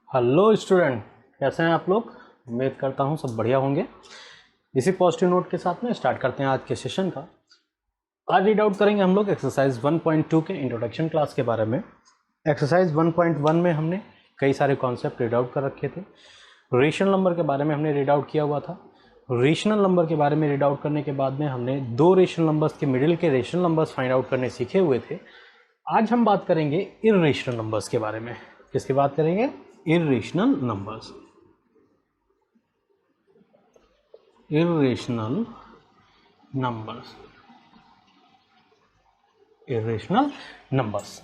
Hello student, कैसे हैं आप लोग। उम्मीद करता हूं सब बढ़िया होंगे। इसी पॉजिटिव नोट के साथ में स्टार्ट करते हैं आज के सेशन का। आज रीड आउट करेंगे हम लोग एक्सरसाइज 1.2 के इंट्रोडक्शन क्लास के बारे में। एक्सरसाइज 1.1 में हमने कई सारे कॉन्सेप्ट रीड आउट कर रखे थे। रेशनल नंबर के बारे में हमने रीड आउट किया हुआ था। रेशनल नंबर के बारे में रीड आउट करने के बाद में हमने दो रेशनल नंबर्स के मिडिल के रेशनल नंबर्स फाइंड आउट करने सीखे हुए थे। आज हम बात करेंगे इर्रेशनल नंबर्स के बारे में। किसकी बात करेंगे? Irrational numbers. Irrational numbers. Irrational numbers.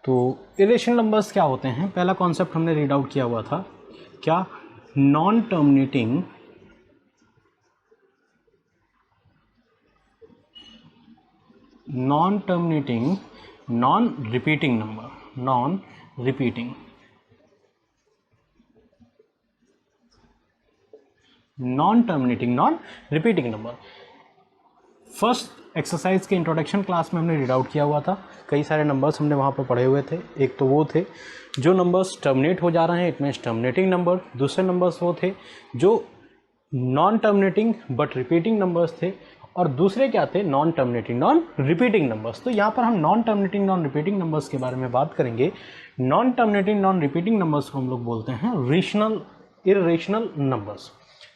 तो इर्रेशनल नंबर्स क्या होते हैं? पहला कॉन्सेप्ट हमने रीड आउट किया हुआ था, क्या? Non terminating non repeating number. Non repeating non terminating non repeating number. First exercise के इंट्रोडक्शन क्लास में हमने रीड आउट किया हुआ था। कई सारे नंबर्स हमने वहाँ पर पढ़े हुए थे। एक तो वो थे जो नंबर्स टर्मिनेट हो जा रहे हैं, इट मीन्स टर्मिनेटिंग नंबर। दूसरे नंबर्स वो थे जो non terminating but repeating numbers थे। और दूसरे क्या थे? Non terminating non repeating numbers. तो यहाँ पर हम non terminating non repeating numbers के बारे में बात करेंगे। Non terminating non repeating numbers को हम लोग बोलते हैं इर्रेशनल नंबर्स।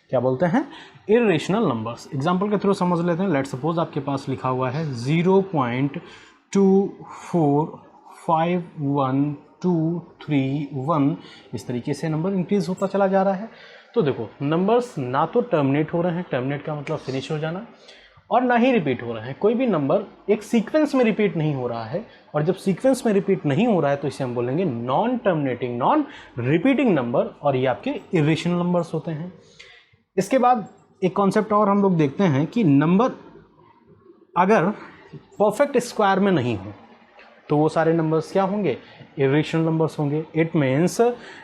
क्या बोलते हैं? Irrational numbers. एग्जाम्पल के थ्रू समझ लेते हैं। लेट सपोज आपके पास लिखा हुआ है 0.2451231। इस तरीके से नंबर इंक्रीज होता चला जा रहा है। तो देखो, नंबर्स ना तो टर्मिनेट हो रहे हैं, टर्मिनेट का मतलब फिनिश हो जाना, और ना ही रिपीट हो रहे हैं। कोई भी नंबर एक सीक्वेंस में रिपीट नहीं हो रहा है। और जब सीक्वेंस में रिपीट नहीं हो रहा है तो इसे हम बोलेंगे non terminating non repeating number, और ये आपके इर्रेशनल नंबर्स होते हैं। इसके बाद एक कॉन्सेप्ट और हम लोग देखते हैं कि नंबर अगर परफेक्ट स्क्वायर में नहीं हो तो वो सारे नंबर्स क्या होंगे? इर्रेशनल नंबर्स होंगे। It means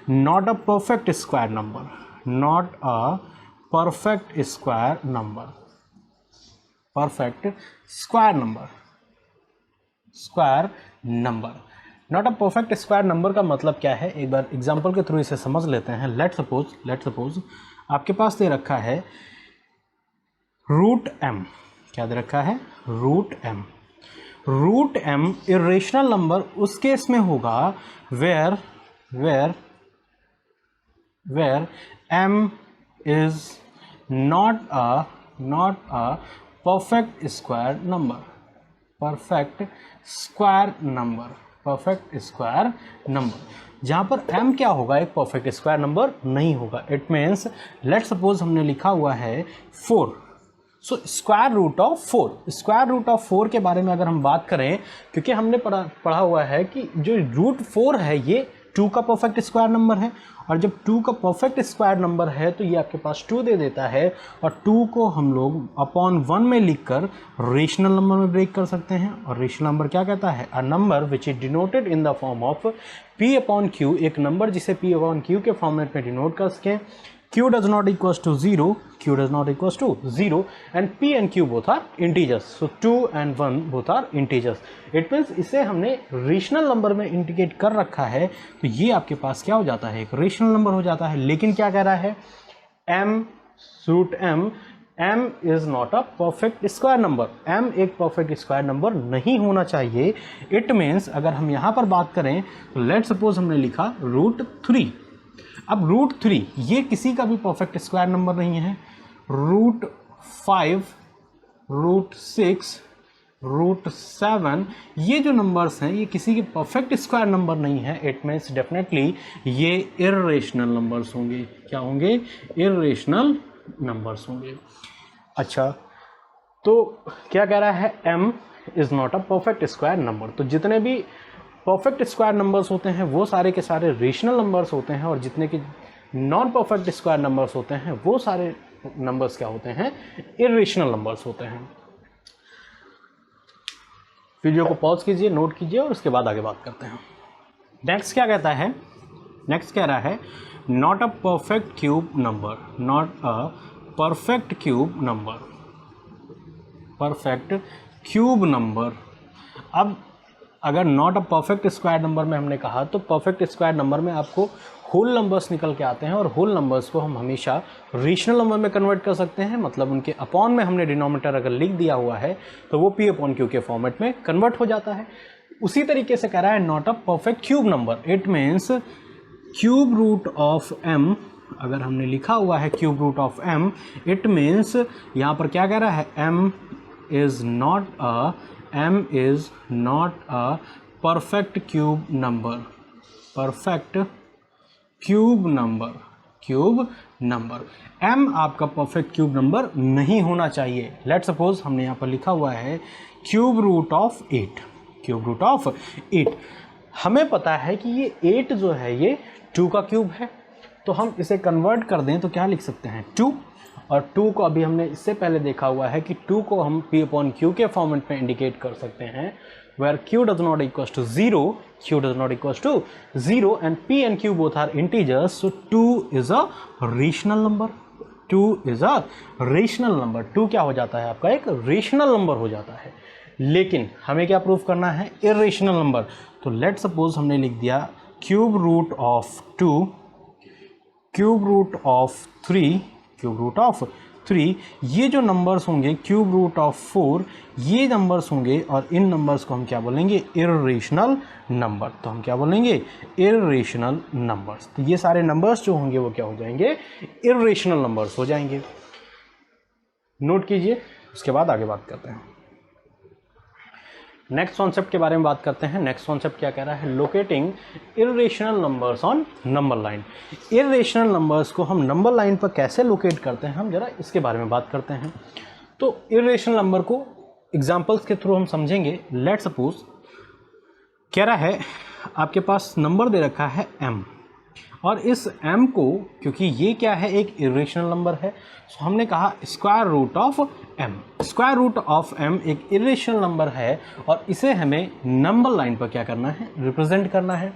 not a perfect square number. Not a perfect square number. Perfect square number. Square number. Not a perfect square number का मतलब क्या है? एक बार एग्जाम्पल के थ्रू इसे समझ लेते हैं। लेट सपोज आपके पास दे रखा है √m। क्या दे रखा है? √m। √m इर्रेशनल नंबर उस केस में होगा where m is not a perfect square number. Perfect square number जहाँ पर m क्या होगा? एक परफेक्ट स्क्वायर नंबर नहीं होगा। इट मीन्स लेट सपोज हमने लिखा हुआ है 4। सो स्क्वायर रूट ऑफ 4 के बारे में अगर हम बात करें, क्योंकि हमने पढ़ा हुआ है कि जो √4 है ये 2 का परफेक्ट स्क्वायर नंबर है। और जब 2 का परफेक्ट स्क्वायर नंबर है तो ये आपके पास 2 दे देता है। और 2 को हम लोग अपॉन 1 में लिखकर रेशनल नंबर में ब्रेक कर सकते हैं। और रेशनल नंबर क्या कहता है? A number which is denoted in the form of P/Q। एक नंबर जिसे P/Q के फॉर्मेट में डिनोट कर सकें। Q does not equals to 0, and P and Q both are integers. So 2 and 1 both are integers. It means इसे हमने rational number में indicate कर रखा है। तो ये आपके पास क्या हो जाता है? एक रेशनल नंबर हो जाता है। लेकिन क्या कह रहा है? m is not a perfect square number. m एक परफेक्ट स्क्वायर नंबर नहीं होना चाहिए। इट मीन्स अगर हम यहाँ पर बात करें तो लेट सपोज हमने लिखा √3। अब √3 ये किसी का भी परफेक्ट स्क्वायर नंबर नहीं है। √5, √6, √7 ये जो नंबर्स हैं ये किसी के परफेक्ट स्क्वायर नंबर नहीं है। इट मीन्स डेफिनेटली ये इर्रेशनल नंबर्स होंगे। क्या होंगे? इर्रेशनल नंबर्स होंगे। अच्छा, तो क्या कह रहा है? m is not a perfect square number. तो जितने भी परफेक्ट स्क्वायर नंबर्स होते हैं वो सारे के सारे रेशनल नंबर्स होते हैं, और जितने के नॉन परफेक्ट स्क्वायर नंबर्स होते हैं वो सारे नंबर्स क्या होते हैं? इर्रेशनल नंबर्स होते हैं। वीडियो को पॉज कीजिए, नोट कीजिए, और उसके बाद आगे बात करते हैं। नेक्स्ट क्या कहता है? नेक्स्ट कह रहा है not a perfect cube number. Not a perfect cube number. Perfect cube number. अब अगर not a perfect square number में हमने कहा तो परफेक्ट स्क्वायर नंबर में आपको होल नंबर्स निकल के आते हैं और होल नंबर्स को हम हमेशा रेशनल नंबर में कन्वर्ट कर सकते हैं, मतलब उनके अपॉन में हमने डिनोमिनेटर अगर लिख दिया हुआ है तो वो p अपॉन क्यू के फॉर्मेट में कन्वर्ट हो जाता है। उसी तरीके से कह रहा है not a perfect cube number, it means cube root of m, अगर हमने लिखा हुआ है cube root of m, it means यहाँ पर क्या कह रहा है m is not a perfect cube number, perfect cube number m आपका परफेक्ट क्यूब नंबर नहीं होना चाहिए। लेट्स सपोज हमने यहाँ पर लिखा हुआ है क्यूब रूट ऑफ 8, हमें पता है कि ये 8 जो है ये 2 का क्यूब है, तो हम इसे कन्वर्ट कर दें तो क्या लिख सकते हैं 2, और 2 को अभी हमने इससे पहले देखा हुआ है कि 2 को हम p अपॉन क्यू के फॉर्मेट में इंडिकेट कर सकते हैं, where q does not equals to 0 and p and q both are integers, so 2 is a rational number, 2 क्या हो जाता है आपका एक रेशनल नंबर हो जाता है। लेकिन हमें क्या प्रूफ करना है, इरेशनल नंबर, तो लेट सपोज हमने लिख दिया cube root of 2, cube root of 3, ये जो नंबर्स होंगे क्यूब रूट ऑफ 4, ये नंबर्स होंगे और इन नंबर्स को हम क्या बोलेंगे, इरेशनल नंबर। तो हम क्या बोलेंगे, इरेशनल नंबर्स। तो ये सारे नंबर्स जो होंगे वो क्या हो जाएंगे, इरेशनल नंबर्स हो जाएंगे। नोट कीजिए, उसके बाद आगे बात करते हैं। नेक्स्ट कॉन्सेप्ट के बारे में बात करते हैं। नेक्स्ट कॉन्सेप्ट क्या कह रहा है, locating irrational numbers on number line. Irrational numbers को हम नंबर लाइन पर कैसे लोकेट करते हैं, हम जरा इसके बारे में बात करते हैं। तो इरेशनल नंबर को एग्जांपल्स के थ्रू हम समझेंगे। लेट सपोज कह रहा है आपके पास नंबर दे रखा है m, और इस m को, क्योंकि ये क्या है एक इरेशनल नंबर है, तो हमने कहा square root of m। Square root of m एक इरेशनल नंबर है और इसे हमें नंबर लाइन पर क्या करना है, रिप्रेजेंट करना है।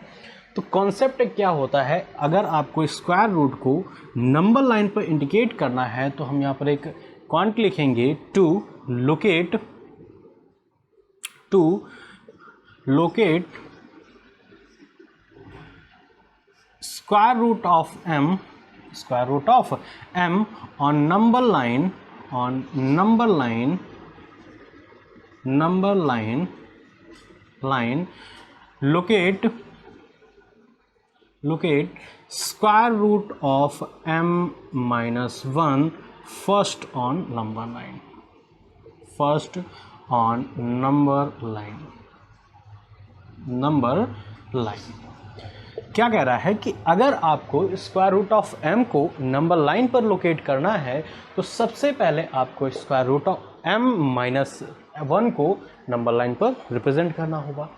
तो कॉन्सेप्ट क्या होता है, अगर आपको स्क्वायर रूट को नंबर लाइन पर इंडिकेट करना है तो हम यहाँ पर एक क्वांट लिखेंगे to locate square root of m on number line locate square root of m minus 1 first on number line। क्या कह रहा है कि अगर आपको स्क्वायर रूट ऑफ m को नंबर लाइन पर लोकेट करना है तो सबसे पहले आपको square root of m minus 1 को नंबर लाइन पर रिप्रेजेंट करना होगा।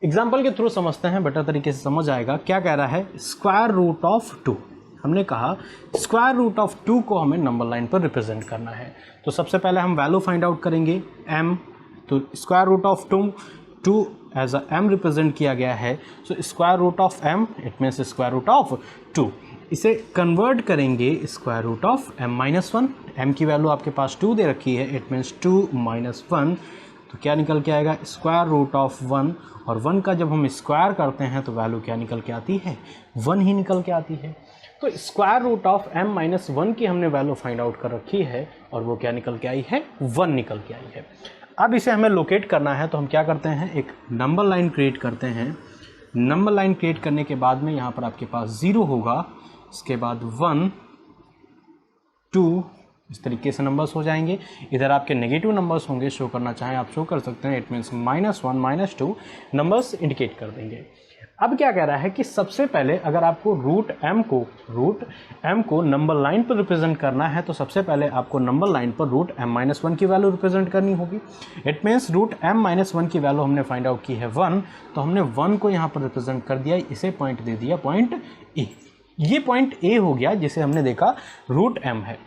एग्जाम्पल के थ्रू समझते हैं, बेटर तरीके से समझ आएगा। क्या कह रहा है, स्क्वायर रूट ऑफ 2, हमने कहा स्क्वायर रूट ऑफ 2 को हमें नंबर लाइन पर रिप्रेजेंट करना है। तो सबसे पहले हम वैल्यू फाइंड आउट करेंगे m, तो square root of 2 as a m represent किया गया है, so square root of m it means square root of 2। इसे कन्वर्ट करेंगे square root of m minus 1, m की वैल्यू आपके पास 2 दे रखी है, इट मीन्स 2 माइनस 1, तो क्या निकल के आएगा, स्क्वायर रूट ऑफ 1, और 1 का जब हम स्क्वायर करते हैं तो वैल्यू क्या निकल के आती है, 1 ही निकल के आती है। तो square root of m minus 1 की हमने वैल्यू फाइंड आउट कर रखी है और वो क्या निकल के आई है, 1 निकल के आई है। अब इसे हमें लोकेट करना है तो हम क्या करते हैं, एक नंबर लाइन क्रिएट करते हैं। नंबर लाइन क्रिएट करने के बाद में यहाँ पर आपके पास 0 होगा, इसके बाद 1 2, इस तरीके से नंबर्स हो जाएंगे। इधर आपके नेगेटिव नंबर्स होंगे, शो करना चाहें आप शो कर सकते हैं, इट मीन्स -1 -2 नंबर्स इंडिकेट कर देंगे। अब क्या कह रहा है कि सबसे पहले अगर आपको रूट m को नंबर लाइन पर रिप्रेजेंट करना है तो सबसे पहले आपको नंबर लाइन पर रूट m माइनस 1 की वैल्यू रिप्रेजेंट करनी होगी। It means root m minus 1 की वैल्यू हमने फाइंड आउट की है 1, तो हमने 1 को यहाँ पर रिप्रेजेंट कर दिया, इसे पॉइंट दे दिया पॉइंट ए। ये पॉइंट ए हो गया जिसे हमने देखा रूट m है।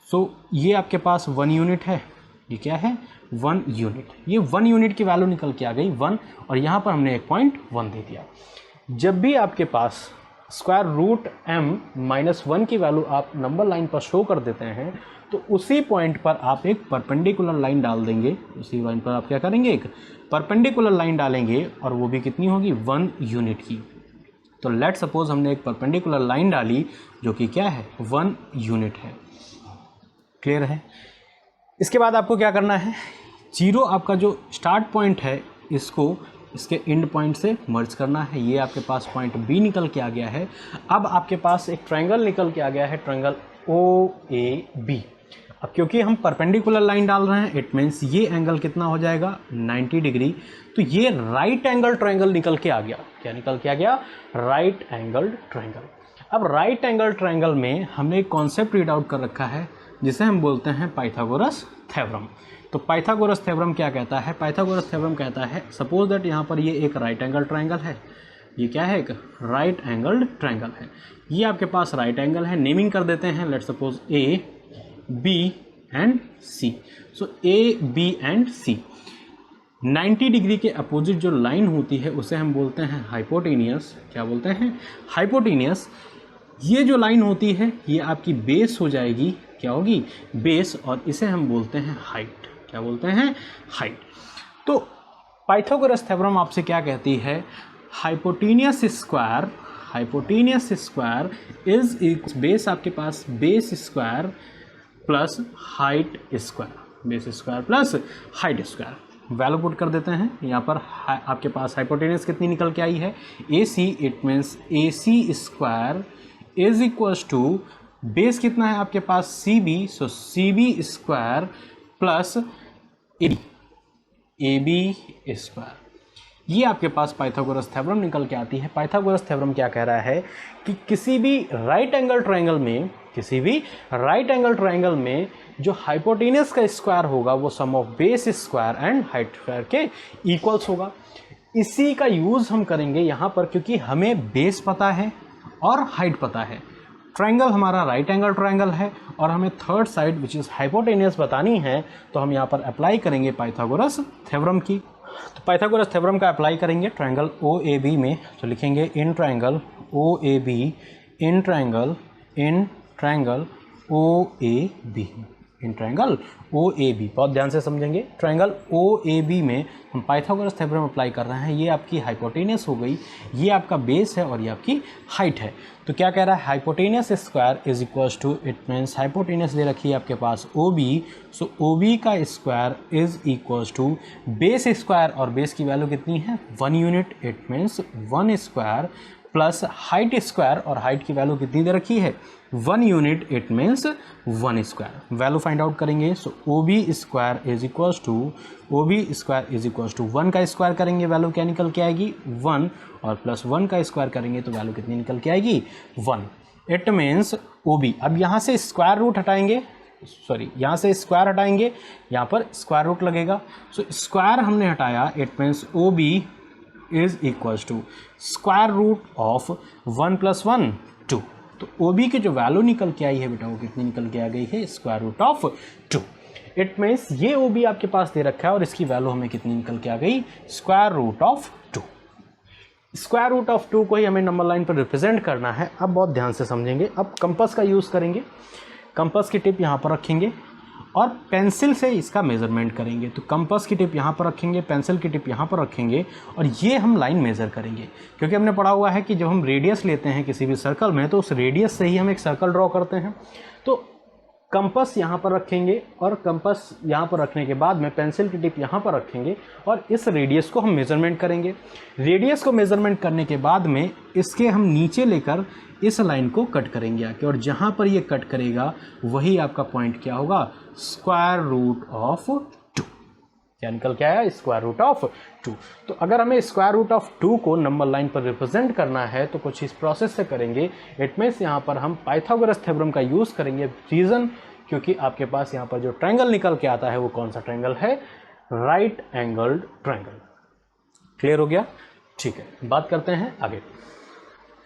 सो ये आपके पास 1 यूनिट है, ये क्या है 1 यूनिट, ये 1 यूनिट की वैल्यू निकल के आ गई 1, और यहाँ पर हमने एक पॉइंट 1 दे दिया। जब भी आपके पास स्क्वायर रूट m माइनस 1 की वैल्यू आप नंबर लाइन पर शो कर देते हैं तो उसी पॉइंट पर आप एक परपेंडिकुलर लाइन डाल देंगे। उसी लाइन पर आप क्या करेंगे, एक परपेंडिकुलर लाइन डालेंगे और वो भी कितनी होगी, 1 यूनिट की। तो लेट सपोज हमने एक परपेंडिकुलर लाइन डाली जो कि क्या है, 1 यूनिट है। क्लियर है। इसके बाद आपको क्या करना है, 0 आपका जो स्टार्ट पॉइंट है इसको इसके एंड पॉइंट से मर्ज करना है। ये आपके पास पॉइंट बी निकल के आ गया है। अब आपके पास एक ट्रायंगल निकल के आ गया है, ट्रायंगल ओ ए बी। अब क्योंकि हम परपेंडिकुलर लाइन डाल रहे हैं, इट मीन्स ये एंगल कितना हो जाएगा, 90 डिग्री। तो ये राइट एंगल ट्रायंगल निकल के आ गया। क्या निकल के आ गया, राइट एंगल ट्रायंगल। अब राइट एंगल ट्रायंगल में हमने एक कॉन्सेप्ट रीड आउट कर रखा है जिसे हम बोलते हैं पाइथागोरस थ्योरम। तो पाइथागोरस थ्योरम क्या कहता है, पाइथागोरस थ्योरम कहता है सपोज दैट यहाँ पर ये एक राइट एंगल ट्रायंगल है। ये क्या है, एक राइट एंगल ट्रायंगल है। ये आपके पास राइट एंगल है, नेमिंग कर देते हैं, let's suppose A B and C. So A B and C 90 degree के अपोजिट जो लाइन होती है उसे हम बोलते हैं हाइपोटेनियस। क्या बोलते हैं, हाइपोटेनियस। ये जो लाइन होती है ये आपकी बेस हो जाएगी, क्या होगी, बेस, और इसे हम बोलते हैं हाइट। क्या बोलते हैं, हाइट। तो पाइथागोरस थ्योरम आपसे क्या कहती है, hypotenuse square is equal, base आपके पास base square plus height square, base square plus height square. Value put कर देते हैं यहाँ पर। आपके पास हाइपोटेनियस कितनी निकल के आई है, A C, it means A C square is equals to base कितना है आपके पास, C B, so C B square plus A B square. ये आपके पास पाइथागोरस थ्योरम निकल के आती है। पाइथागोरस थ्योरम क्या कह रहा है कि किसी भी राइट एंगल ट्रायंगल में जो हाइपोटेनियस का स्क्वायर होगा वो sum of base square and height square के इक्वल्स होगा। इसी का यूज़ हम करेंगे यहाँ पर, क्योंकि हमें बेस पता है और हाइट पता है। ट्रायंगल हमारा राइट एंगल ट्रायंगल है और हमें third side which is hypotenuse बतानी है, तो हम यहाँ पर अप्लाई करेंगे पाइथागोरस थ्योरम की। तो पाइथागोरस थ्योरम का अप्लाई करेंगे ट्रायंगल ओ ए बी में, तो लिखेंगे in triangle O A B, in triangle O A B, in triangle O A B. बहुत ध्यान से समझेंगे। ट्रायंगल ओ ए बी में हम पाइथागोरस थ्योरम अप्लाई कर रहे हैं। ये आपकी हाइपोटेनियस हो गई, ये आपका बेस है और ये आपकी हाइट है। तो क्या कह रहा है, hypotenuse square is equals to, it means hypotenuse दे रखी है आपके पास O B, so O B का square is equals to base square, और बेस की वैल्यू कितनी है, 1 unit, it means 1 square plus height square, और हाइट की वैल्यू कितनी दे रखी है, 1 unit, it means 1 square. Value find out करेंगे। So O B square is equals to, O B square is equals to 1 का स्क्वायर करेंगे, वैल्यू क्या निकल के आएगी, 1, और प्लस 1 का स्क्वायर करेंगे तो वैल्यू कितनी निकल के आएगी, 1। इट मीन्स ओ बी, अब यहाँ से स्क्वायर रूट हटाएंगे, यहाँ से स्क्वायर हटाएंगे, यहाँ पर स्क्वायर रूट लगेगा। सो स्क्वायर हमने हटाया, it means O B is equals to square root of 1 + 1 2। तो ओ बी की जो वैल्यू निकल के आई है बेटा वो कितनी निकल के आ गई है, square root of 2। It means ये ओ बी आपके पास दे रखा है और इसकी वैल्यू हमें कितनी निकल के आ गई, square root of 2। Square root of 2 को ही हमें नंबर लाइन पर रिप्रेजेंट करना है। अब बहुत ध्यान से समझेंगे। अब कंपास का यूज़ करेंगे, कंपास की टिप यहाँ पर रखेंगे और पेंसिल से इसका मेज़रमेंट करेंगे। तो कंपास की टिप यहाँ पर रखेंगे, पेंसिल की टिप यहाँ पर रखेंगे और ये हम लाइन मेज़र करेंगे, क्योंकि हमने पढ़ा हुआ है कि जब हम रेडियस लेते हैं किसी भी सर्कल में तो उस रेडियस से ही हम एक सर्कल ड्रॉ करते हैं। तो कंपास यहाँ पर रखेंगे और कंपास यहाँ पर रखने के बाद में पेंसिल की टिप यहाँ पर रखेंगे और इस रेडियस को हम मेज़रमेंट करेंगे। रेडियस को मेज़रमेंट करने के बाद में इसके हम नीचे लेकर इस लाइन को कट करेंगे आके, और जहाँ पर ये कट करेगा वही आपका पॉइंट क्या होगा, स्क्वायर रूट ऑफ 2। क्या निकल के आया, स्क्वायर रूट ऑफ 2। तो अगर हमें स्क्वायर रूट ऑफ 2 को नंबर लाइन पर रिप्रेजेंट करना है तो कुछ इस प्रोसेस से करेंगे। इट मीन्स यहाँ पर हम पाइथागोरस थ्योरम का यूज़ करेंगे। रीज़न, क्योंकि आपके पास यहाँ पर जो ट्रायंगल निकल के आता है वो कौन सा ट्रायंगल है, राइट एंगल्ड ट्रायंगल। क्लियर हो गया, ठीक है। बात करते हैं आगे।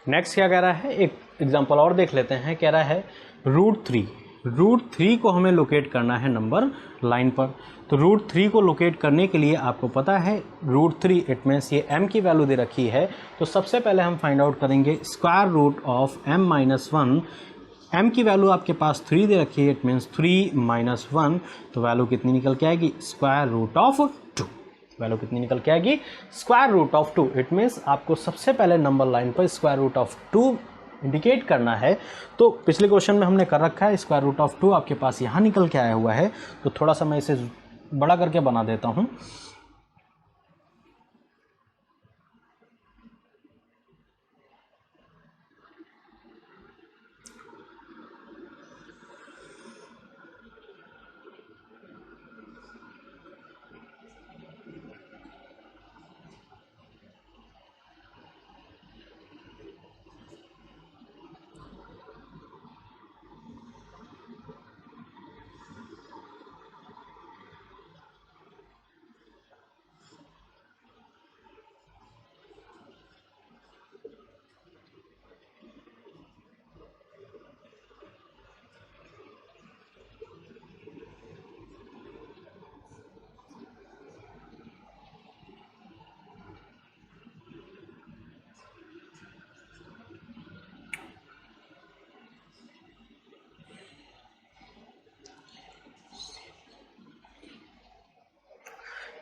नेक्स्ट क्या कह रहा है, एक एग्जांपल और देख लेते हैं। कह रहा है √3 को हमें लोकेट करना है नंबर लाइन पर। तो √3 को लोकेट करने के लिए आपको पता है √3 इट मीन्स ये m की वैल्यू दे रखी है। तो सबसे पहले हम फाइंड आउट करेंगे square root of m - 1। m की वैल्यू आपके पास 3 दे रखी है, इट मीन्स 3 माइनस 1, तो वैल्यू कितनी निकल के आएगी, स्क्वायर रूट ऑफ 2। वैल्यू कितनी निकल के आएगी, square root of 2। It means आपको सबसे पहले नंबर लाइन पर स्क्वायर रूट ऑफ 2 इंडिकेट करना है। तो पिछले क्वेश्चन में हमने कर रखा है, स्क्वायर रूट ऑफ 2 आपके पास यहाँ निकल के आया हुआ है। तो थोड़ा सा मैं इसे बड़ा करके बना देता हूँ।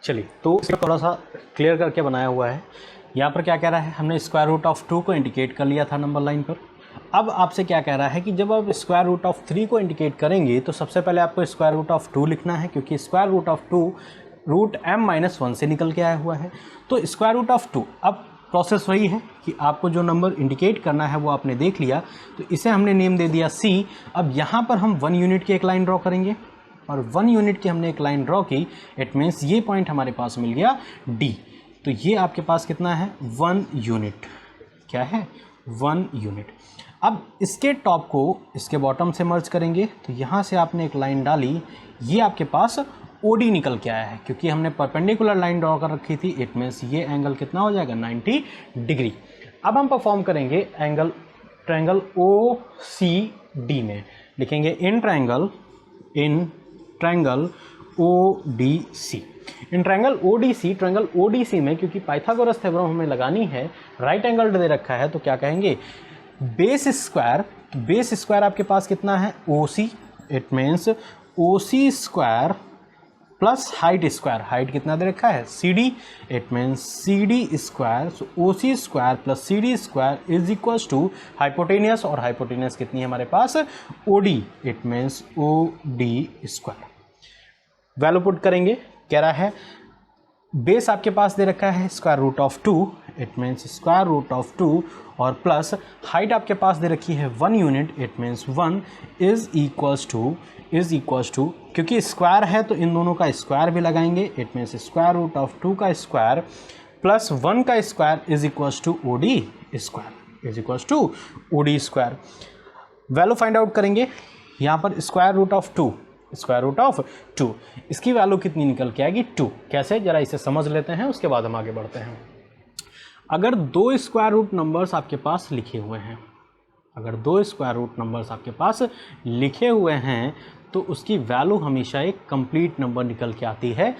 चलिए, तो इसे थोड़ा सा क्लियर करके बनाया हुआ है। यहाँ पर क्या कह रहा है, हमने स्क्वायर रूट ऑफ 2 को इंडिकेट कर लिया था नंबर लाइन पर। अब आपसे क्या कह रहा है कि जब आप स्क्वायर रूट ऑफ 3 को इंडिकेट करेंगे तो सबसे पहले आपको स्क्वायर रूट ऑफ 2 लिखना है, क्योंकि square root of 2 root m minus 1 से निकल के आया हुआ है। तो स्क्वायर रूट ऑफ 2, अब प्रोसेस वही है कि आपको जो नंबर इंडिकेट करना है वो आपने देख लिया, तो इसे हमने नेम दे दिया c। अब यहाँ पर हम 1 यूनिट की एक लाइन ड्रॉ करेंगे, और 1 यूनिट की हमने एक लाइन ड्रॉ की, इट मीन्स ये पॉइंट हमारे पास मिल गया D। तो ये आपके पास कितना है, 1 यूनिट। क्या है, 1 यूनिट। अब इसके टॉप को इसके बॉटम से मर्ज करेंगे, तो यहाँ से आपने एक लाइन डाली, ये आपके पास OD निकल के आया है, क्योंकि हमने परपेंडिकुलर लाइन ड्रॉ कर रखी थी। इट मीन्स ये एंगल कितना हो जाएगा, 90 डिग्री। अब हम परफॉर्म करेंगे एंगल ट्रायंगल OCD में, लिखेंगे in triangle ODC। In triangle ODC में क्योंकि पाइथागोरस थ्योरम हमें लगानी है, राइट एंगल दे रखा है, तो क्या कहेंगे, बेस स्क्वायर आपके पास कितना है, OC। It means OC square plus height square, height कितना दे रखा है, CD। It means CD square, so OC square plus CD square is equals to hypotenuse, और हाइपोटेनियस कितनी है हमारे पास, OD। It means OD square. Value put करेंगे, कह रहा है बेस आपके पास दे रखा है square root of 2, it means square root of 2, और प्लस हाइट आपके पास दे रखी है 1 unit, it means 1 is equals to, क्योंकि स्क्वायर है तो इन दोनों का स्क्वायर भी लगाएंगे। It means square root of 2 का स्क्वायर प्लस 1 का square is equals to OD square. Value find out करेंगे, यहाँ पर स्क्वायर रूट ऑफ 2, इसकी वैल्यू कितनी निकल के आएगी, 2। कैसे, जरा इसे समझ लेते हैं, उसके बाद हम आगे बढ़ते हैं। अगर 2 स्क्वायर रूट नंबर्स आपके पास लिखे हुए हैं, तो उसकी वैल्यू हमेशा एक कंप्लीट नंबर निकल के आती है।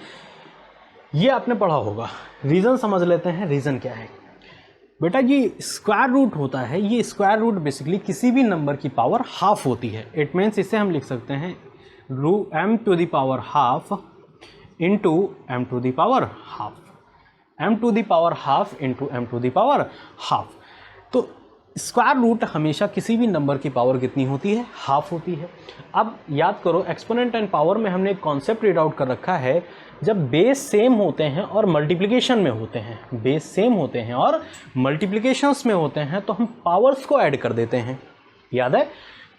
ये आपने पढ़ा होगा। रीज़न समझ लेते हैं, रीज़न क्या है बेटा, ये स्क्वायर रूट होता है, ये स्क्वायर रूट बेसिकली किसी भी नंबर की पावर हाफ होती है। इट मीन्स इसे हम लिख सकते हैं m to the power half into m to the power half, m to the power half into m to the power half. तो स्क्वायर रूट हमेशा किसी भी नंबर की पावर कितनी होती है, हाफ होती है। अब याद करो, एक्सपोनेंट एंड पावर में हमने एक कॉन्सेप्ट रीड आउट कर रखा है, जब बेस सेम होते हैं और मल्टीप्लिकेशन में होते हैं, तो हम पावर्स को ऐड कर देते हैं, याद है।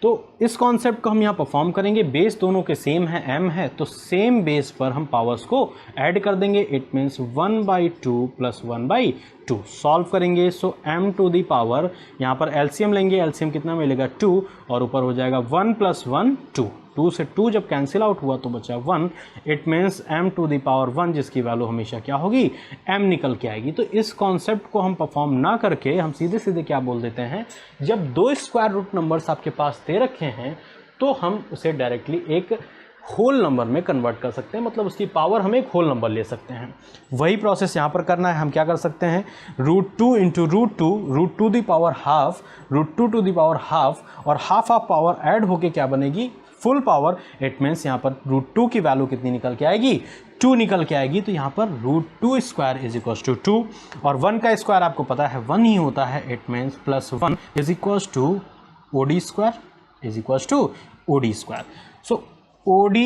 तो इस कॉन्सेप्ट को हम यहाँ परफॉर्म करेंगे। बेस दोनों के सेम है, m है, तो सेम बेस पर हम पावर्स को ऐड कर देंगे। इट मीन्स 1/2 प्लस 1/2 सॉल्व करेंगे। सो m टू दी पावर, यहाँ पर एलसीएम लेंगे, एलसीएम कितना मिलेगा 2, और ऊपर हो जाएगा 1 + 1 2, 2 से 2 जब कैंसिल आउट हुआ तो बचा 1। It means m to the power 1, जिसकी वैल्यू हमेशा क्या होगी, m निकल के आएगी। तो इस कॉन्सेप्ट को हम परफॉर्म ना करके हम सीधे सीधे क्या बोल देते हैं, जब 2 स्क्वायर रूट नंबर्स आपके पास दे रखे हैं तो हम उसे डायरेक्टली एक होल नंबर में कन्वर्ट कर सकते हैं, मतलब उसकी पावर हम एक होल नंबर ले सकते हैं। वही प्रोसेस यहाँ पर करना है। हम क्या कर सकते हैं, √2 into √2 the power half, √2 to the power half, और हाफ ऑफ पावर ऐड होके क्या बनेगी, फुल पावर। इट मीन्स यहाँ पर √2 की वैल्यू कितनी निकल के आएगी, 2 निकल के आएगी। तो यहाँ पर √2 स्क्वायर इज इक्वल टू 2, और 1 का स्क्वायर आपको पता है 1 ही होता है। It means +1 is equal to OD square is equal to OD square. So OD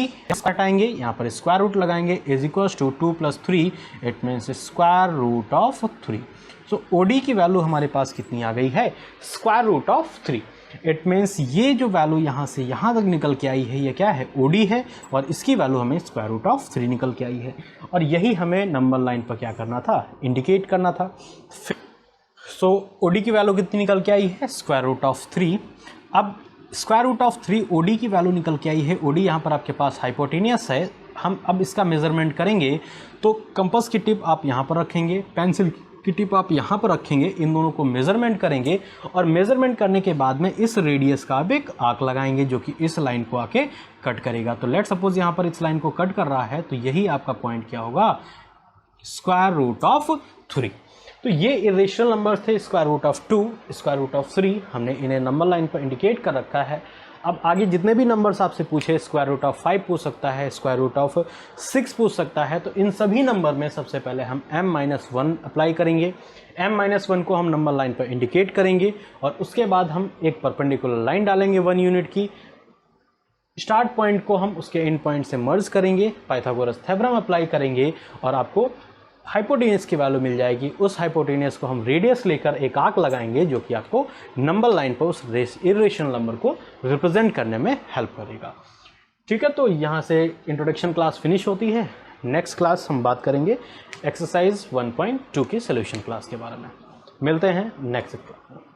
हटाएंगे, यहाँ पर स्क्वायर रूट लगाएंगे, is equal to 2 + 3, it means square root of 3। So OD की वैल्यू हमारे पास कितनी आ गई है, square root of 3। It means ये जो वैल्यू यहाँ से यहाँ तक निकल के आई है, ये क्या है, OD है, और इसकी वैल्यू हमें स्क्वायर रूट ऑफ 3 निकल के आई है। और यही हमें नंबर लाइन पर क्या करना था, इंडिकेट करना था। सो OD की वैल्यू कितनी निकल के आई है, स्क्वायर रूट ऑफ 3। अब स्क्वायर रूट ऑफ 3 OD की वैल्यू निकल के आई है। OD यहाँ पर आपके पास हाइपोटेनियस है। हम अब इसका मेजरमेंट करेंगे, तो कंपास की टिप आप यहाँ पर रखेंगे, पेंसिल की टिप आप यहाँ पर रखेंगे, इन दोनों को मेजरमेंट करेंगे, और मेजरमेंट करने के बाद में इस रेडियस का अब एक आर्क लगाएंगे जो कि इस लाइन को आके कट करेगा। तो लेट सपोज यहाँ पर इस लाइन को कट कर रहा है, तो यही आपका पॉइंट क्या होगा, स्क्वायर रूट ऑफ 3। तो ये इरेशनल नंबर्स थे, square root of 2, square root of 3, हमने इन्हें नंबर लाइन पर इंडिकेट कर रखा है। अब आगे जितने भी नंबर्स आपसे पूछे, स्क्वायर रूट ऑफ 5 पूछ सकता है, स्क्वायर रूट ऑफ 6 पूछ सकता है, तो इन सभी नंबर में सबसे पहले हम m-1 अप्लाई करेंगे। m-1 को हम नंबर लाइन पर इंडिकेट करेंगे, और उसके बाद हम एक परपेंडिकुलर लाइन डालेंगे 1 यूनिट की। स्टार्ट पॉइंट को हम उसके एंड पॉइंट से मर्ज करेंगे, पाइथागोरस थ्योरम अप्लाई करेंगे, और आपको हाइपोटेनियस की वैल्यू मिल जाएगी। उस हाइपोटेनियस को हम रेडियस लेकर एक आर्क लगाएंगे, जो कि आपको नंबर लाइन पर उस इरेशनल नंबर को रिप्रेजेंट करने में हेल्प करेगा। ठीक है, तो यहाँ से इंट्रोडक्शन क्लास फिनिश होती है। नेक्स्ट क्लास हम बात करेंगे एक्सरसाइज 1.2 की सोल्यूशन क्लास के बारे में। मिलते हैं नेक्स्ट क्लास में।